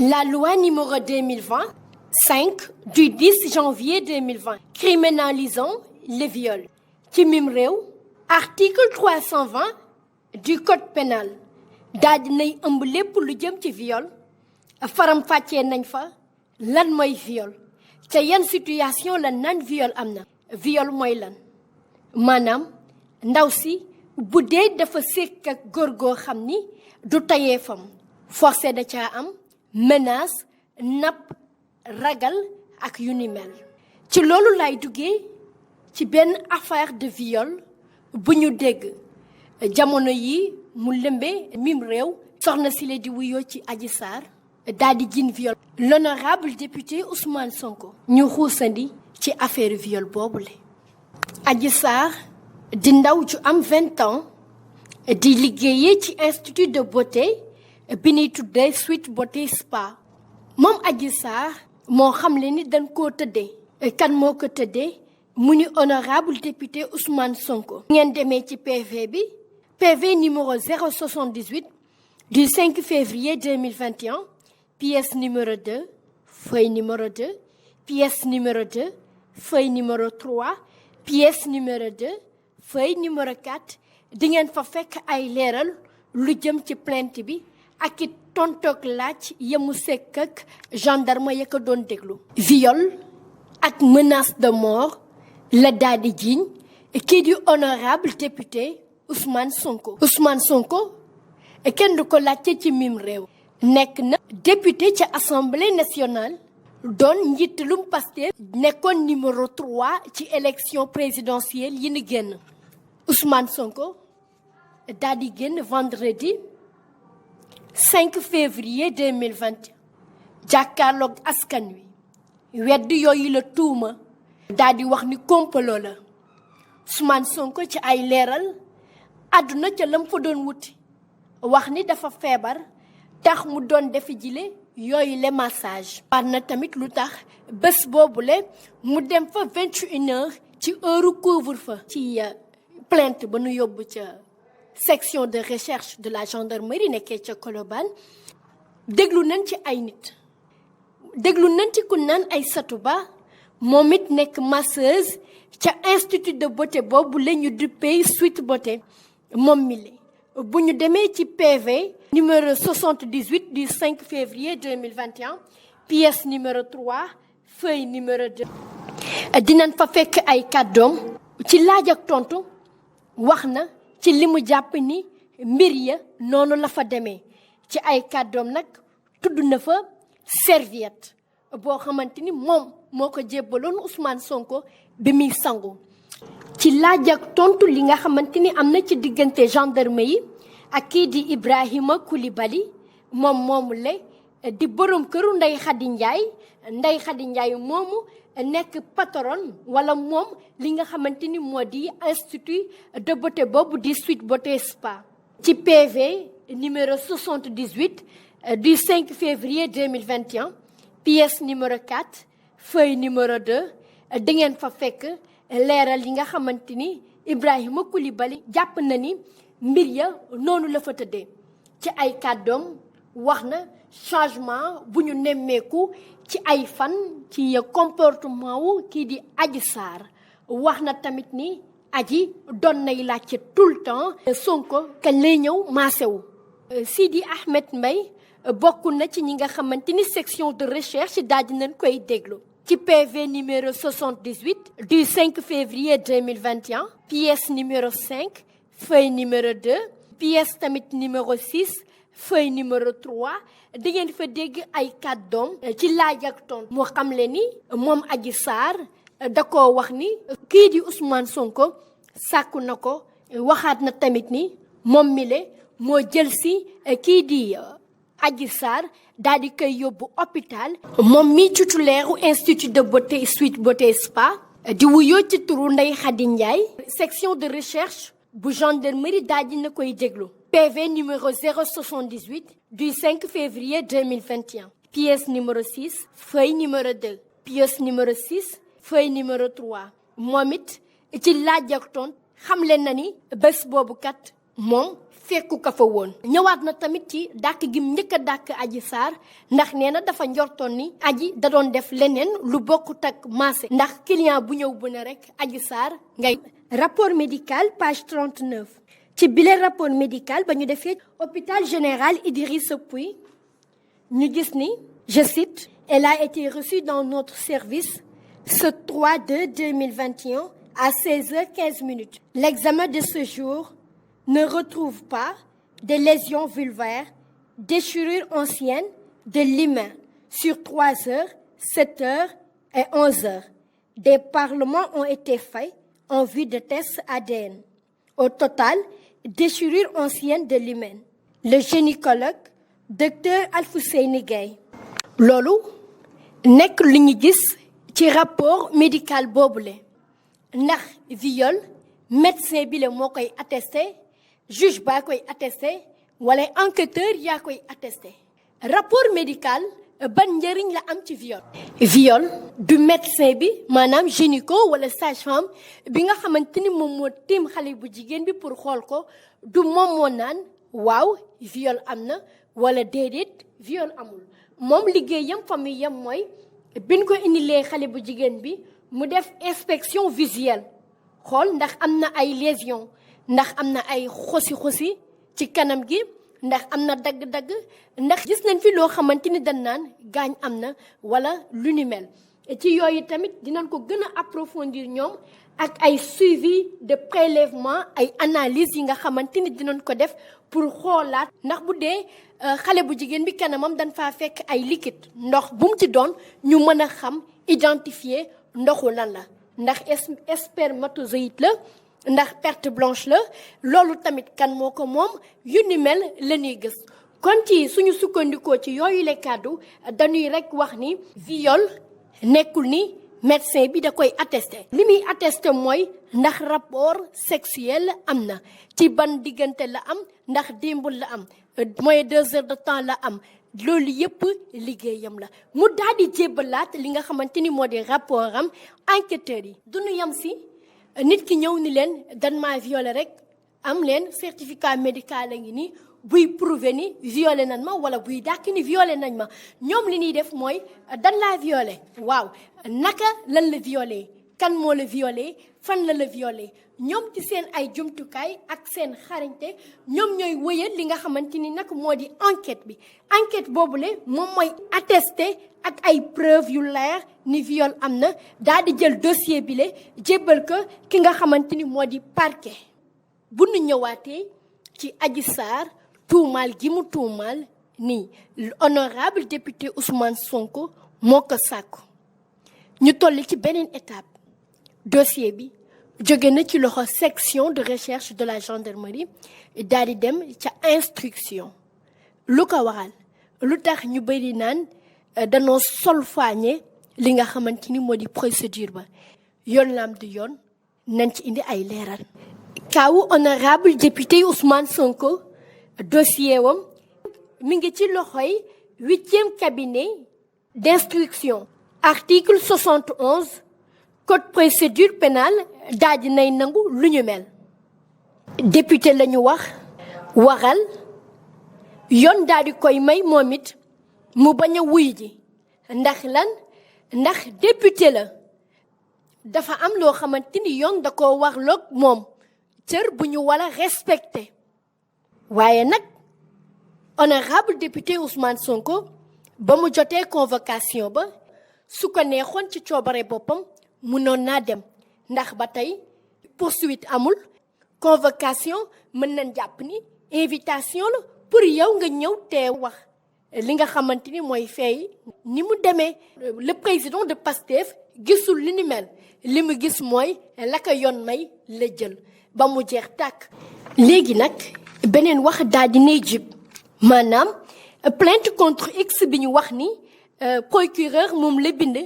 La loi numéro 2020-5 du 10 janvier 2020 criminalisant le viol ci mim réew article 320 du code pénal daal di nay ëmb lépp lu jëm ci viol faram fàccee nañ fa lan mooy viol ca yan situation la naan viol am na viol mooy lan maanaam ndaw si bu dee dafa sekk ak góor goo xam ni du tayee fam forcé da caa am menace napp ragal ak yu ni mel ci loolu lay duggee ci benn affaire de viol bu ñu dégg jamono yi mu lëmbe mim réew soxna si la di wuyoo ci Adji Sarr daal di jiin viol l'honorable député Ousmane Sonko ñu xuusandi ci affaire viol boobule. Adji Sarr di ndaw ju am 20 ans di liggéeyee ci institut de beauté bi ñuy tuddee Sweet Beauté Spa moom Adji Sarr moo xamle ni dañ koo tëddee kan moo ko tëddee mu ni honorable député Ousmane Sonko. ngeen demee ci PV bi PV numéro 078 du 5 février 2021 pièce numéro 2 feuille numéro 2 pièce numéro 2 feuille numéro 3 pièce numéro 2 feuille numéro 4 di ngeen fa fekk ay leeral lu jëm ci plainte bi ak it tontoog laaj yemu sekk ak gendarme ya ko doon déglu. viol ak menace de mort la daal di jiiñ kii di honorable député Ousmane Sonko. Ousmane Sonko kenn du ko laajte ci mim réew. nekk na député ca assemblée nationale doon njiitalum Pastef nekkoon numéro 3 ci élection présidentielle yi ni génn. Ousmane Sonko daal di génn vendredi 5 février 2021 jàkkaarloog askan wi wedd yooyu la tuuma daal di wax ni complot la Ousmane Sonko ci ay leeral àdduna ca lam fa doon wuti wax ni dafa feebar tax mu doon defi jile yooyu le massage war na tamit lu tax bés boobule mu dem fa 21h ci heure couvre-feu ci plainte ba nu yóbbu ca section de recherche de la gendarmerie nekkee ca Colobane déglu nañ ci ay nit déglu nañ ci ku naan Aïssatou Ba moom it nekk masseuse ca institut de beauté boobu la ñu duppee Sweet Beauté moom mi la bu ñu demee ci PV numéro 78 du 5 février 2021 pièce numéro 3 feuille numéro 2 dinañ fa fekk ay kàddoom ci laaj ak tontu wax na ci li mu jàpp ni mbir ya noonu la fa demee ci ay kàddoom nag tudd na fa serviette boo xamante ni moom moo ko jébbaloon Ousmane Sonko bi muy sangu ci laaj ak tontu li nga xamante ni am na ci diggante gendarme yi ak kii di Ibrahima Coulibaly moom moomu la di borom këru Ndeye Khady Ndiaye moomu nekk patron wala moom li nga xamante ni moo di institut de beauté boobu di Sweet Beauté Spa. ci PV numéro 78 du 5 février 2021 pièce numéro 4 feuille numéro 2 di ngeen fa fekk leeral yi nga xamante ni Ibrahima Coulibaly jàpp na ni mbir ya noonu la fa tëddee ci ay kàddoom wax na changement bu ñu nemmeeku ci ay fan ci comportement wu kii di Adji Sarr wax na tamit ni Adji doon nay laajte tout le temps Sonko kañ lay ñëw maasewu Sidi Ahmed Mbaye bokk na ci ñi nga xamante ni section de recherche daal di nañ koy déglu ci PV numéro 78 du 5 février 2021 pièce numéro 5 feuille numéro 2 pièce tamit numéro 6 feuille numéro 3 di ngeen fa dégg ay kàddoom ci laaj ak tontu moo xam le ni moom Adji Sarr da koo wax ni kii di Ousmane Sonko sàkku na ko waxaat na tamit ni moom mi le moo jël si kii di Adji Sarr daal di koy yóbbu hôpital moom mi titulaire institut de beauté Sweet Beauté Spa di wuyoo ci turu Ndeye Khady Ndiaye section de recherche bu gendarmerie daal di na koy déglu PV numéro 078 du 5 février 2021 pièce numéro 6 feuille numéro 2 pièce numéro 6 feuille numéro 3 moom it ci laaj ak tontu xamle na ni bés boobu kat moom fekku ka fa woon ñëwaat na tamit ci dàkk gi njëkk a dàkk Adji Sarr ndax nee na dafa njortoon ni Adji da doon def leneen lu bokkut ak maase ndax client bu ñëw bu ne rek Adji Sarr ngay rapport médical page 39 ci bile rapport médical ba ñu defee hôpital général Idrissa Pouye ñu gis ni je cite elle a été reçue dans notre service ce 3/2/2021 à 16h15. L'examen de ce jour ne retrouve pas de lésions vulvaires, déchirures anciennes de l'hymen sur 3 heures, 7 heures et 11 heures. Des parlements ont été faits en vue de tests ADN. Au total, déchirures anciennes de l'hymen. Le gynécologue, Dr Alfousseyni Gaye. loolu nekk li ñu gis ci rapport médical boobule ndax viol médecin bi la moo koy attesté juge baa koy attesté wala enquêteur yaa koy attesté rapport médical ban njëriñ la am ci viol. viol du médecin bi maanaam gynéco wala sage-femme bi nga xamante ni moom moo tiim xale bu jigéen bi pour xool ko du moom moo naan waaw viol am na wala déedéet viol amul moom liggéeyam famille yam mooy biñ ko indilee xale bu jigéen bi mu def inspection visuelle xool ndax am na ay lésions ndax am na ay xosi-xosi ci kanam gi ndax am na dagg-dagg ndax gis nañ fi loo xamante ni dañ naan gaañ am na wala lu ni mel ci yooyu tamit dinañ ko gën a approfondir ñoom ak ay suivi de prélèvement ay analyses yi nga xamante ni dinañ ko def pour xoolaat ndax bu dee xale bu jigéen bi kanamam dañ faa fekk ay liquide ndox bu mu ci doon ñu mën a xam identifier ndoxu lan la ndax spermatozoïde la ndax perte blanche la loolu tamit kan moo ko moom yu ni mel la ñuy gis kon ci suñu sukkandikoo ci yooyu le kàddu dañuy rek wax ni viol nekkul ni médecin bi da koy attesté li muy attesté mooy ndax rapport sexuel am na ci ban diggante la am ndax démbul la am mooy 2 heures de temps la am loolu yëpp liggéeyam la mu daal di jébbalaat li nga xamante ni moo di rapport am enquêteurs yi duñu yam si nit ki ñëw ni leen dan maa violé rek am leen certificat médical a ngi nii buy prouver ni violé nañ ma wala buy dàkk ni violé nañ ma ñoom li ñuy def mooy dan laa violé waaw naka lan la violé kan moo la violé fan la violé ñoom ci seen ay jumtukaay ak seen xarañte ñoom ñooy wëyal li nga xamante ni nag moo di enquête bi enquête boobule moom mooy attesté ak ay preuve yu leer ni viol am na daal di jël dossier bi le jébbal ko ki nga xamante ni moo di parquet bu nu ñëwaatee ci Adji Sarr tuumaal gi mu tuumaal ni honorable député Ousmane Sonko moo ko sàkku ñu toll ci beneen étape dossier bi jóge na ci loxo section de recherche de la gendarmerie daal di dem ca instruction lu ko waral lu tax ñu bëri naan danoo solfaañe li nga xamante ni moo di procédure ba yoon laam du yoon nañ ci indi ay leeral kaawu honorable député Ousmane Sonko dossier wam mi ngi ci loxoy 8e cabinet d'instruction article 71 code procédure pénale daal di nay nangu lu ñu mel député la ñu waxal yoon daal di koy may moom it mu bañ a wuy ji ndax lan ndax député la dafa am loo xamante ni yoon da koo warloog moom cër bu ñu war a respecté waaye nag honorable député Ousmane Sonko ba mu jotee convocation ba su ko neexoon ci coobare boppam mënoon naa dem ndax ba tey poursuite amul convocation mën nañ jàpp ni invitation la pour yow nga ñëw tee wax li nga xamante ni mooy fay ni mu demee le président de PASTEF gisul li ni mel li mu gis mooy la ko yoon may la jël ba mu jeex tàkk léegi nag beneen wax daal di nay jib maanaam plainte contre X bi ñu wax ni procureur moom la bind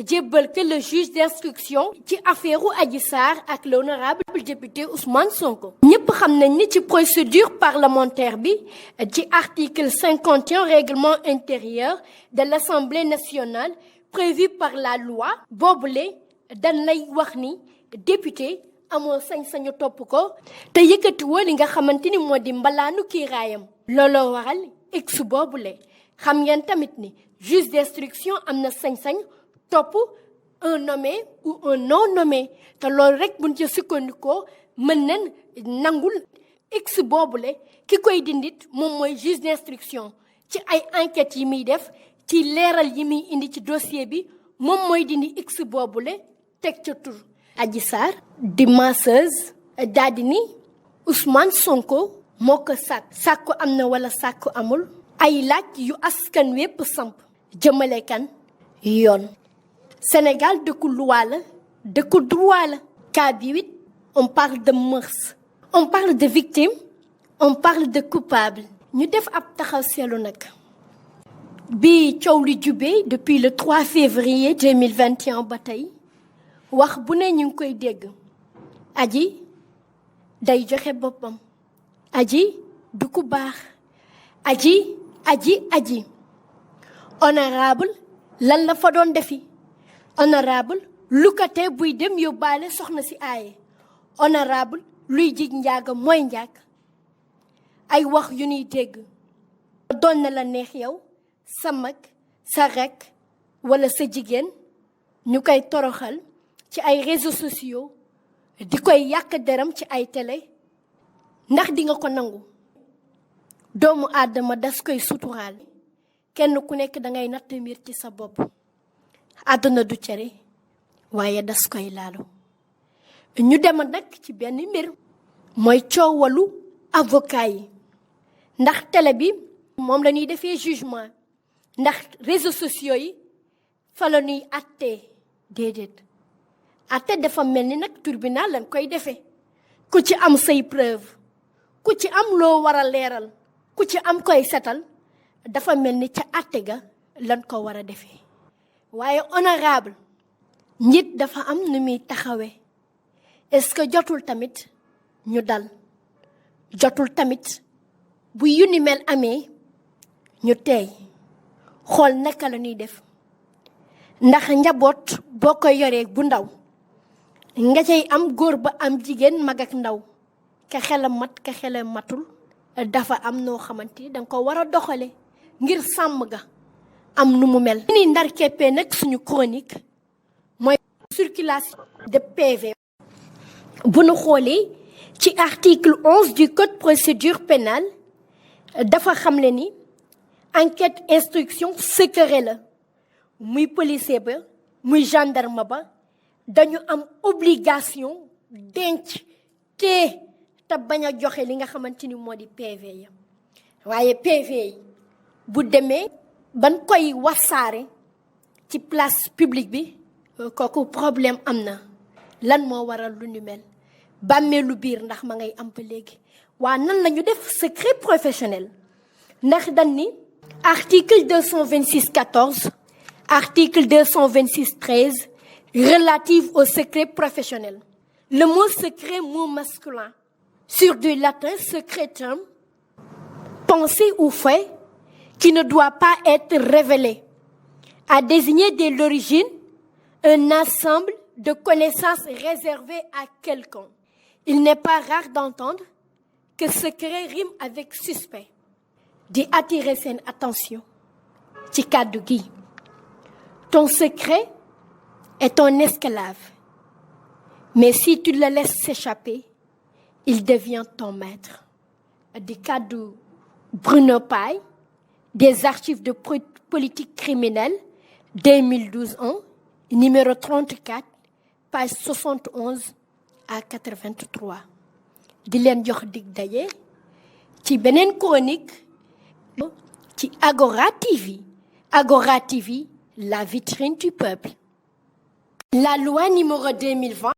jébbal que le juge d'instruction ci affaire u Adji Sarr ak l'honorable député Ousmane Sonko. ñëpp xam nañ ni ci procédure parlementaire bi ci article 51 règlement intérieur de l'Assemblée nationale prévu par la loi boobule dañ lay wax ni député amoo sañ-sañu topp ko te yëkkatiwoo li nga xamante ni moo di mbalaanu kiiraayam looloo waral x boobule xam ngeen tamit ni juge d'instruction am na sañ-sañ topp un nommé ou un non nommé te loolu rek buñ ci sukkandikoo mën nañ nangul x boobule ki koy dindit moom mooy juge d'instruction ci ay enquêtes yi muy def ci leeral yi muy indi ci dossier bi moom mooy dindi x boobule teg ca tur Adji Sarr di masseuse daal di ni Ousmane Sonko moo ko sàkku am na wala sàkku amul ay laaj yu askan wépp samp jëmale kan yoon Sénégal dëkku loi la dëkku droit la cas bi it on parle de mœurs on parle de victime on parle de coupable ñu def ab taxaw seetlu nag bi coow li jubee depuis le 3 février 2021 ba tey wax bu ne ñu ngi koy dégg Adji day joxe boppam Adji du ku baax Adji honorable lan la fa doon defi honorable lu ko tee buy dem yóbbaale soxna si aaye honorable luy jig njaaga mooy njaag ay wax yu ñuy dégg doon na la neex yow sa mag sa rekk wala sa jigéen ñu koy toroxal ci ay réseaux sociaux di koy yàq deram ci ay télé ndax di nga ko nangu doomu aadama das koy suturaal kenn ku nekk dangay natt mbir ci sa bopp àdduna du cere waaye das koy laalu ñu dem nag ci benn mbir mooy coowalu avocat yi ndax télé bi moom la ñuy defee jugement ndax réseaux sociaux yi fa la ñuy attee déedéet atte dafa mel ni nag tribunal lañ koy defee ku ci am say preuve ku ci am loo war a leeral ku ci am koy setal dafa mel ni ca atte ga lañ ko war a defee waaye honorable njiit dafa am nu muy taxawee est-ce que jotul tamit ñu dal jotul tamit bu yu ni mel amee ñu teey xool naka la ñuy def ndax njaboot boo ko yoree bu ndaw nga cay am góor ba am jigéen mag ak ndaw ka xelam mat ka xelam matul dafa am noo xamante ni danga ko war a doxale ngir sàmm ga am nu mu mel ni ndar keppee nag suñu chronique mooy circulation de PV bu nu xoolee ci article 11 du code procédure pénale dafa xamle ni enquête instruction secret la muy policier ba muy gendarme ba dañu am obligation denc te bañ a joxe li nga xamante ni moo di PV ya waaye PV yi bu demee ban koy wasaare ci place publique bi kooku problème am na lan moo waral lu ni mel bàmmeelu biir ndax ma ngay am ba léegi waa nan la ñu def secret professionnel ndax dañ ni article 226-14 article 226-13 relative au secret professionnel le mot secret mot masculin sur du latin secretum pensée ou fait qui ne doit pas être révélé a désigné dès l'origine un ensemble de connaissances réservées à quelqu'un. Il n'est pas rare d'entendre que secret rime avec suspect. Di attirer seen attention ci kàddu gi. Ton secret est ton esclave. Mais si tu le laisses s'échapper, il devient ton maître. Di kàddu Bruno Paye, des archives de politique criminelle 2012-1, numéro 34, page 71 à 83. Di leen jox dig daje ci beneen chronique ci Agora TV. Agora TV, la vitrine du peuple. La loi numéro 2020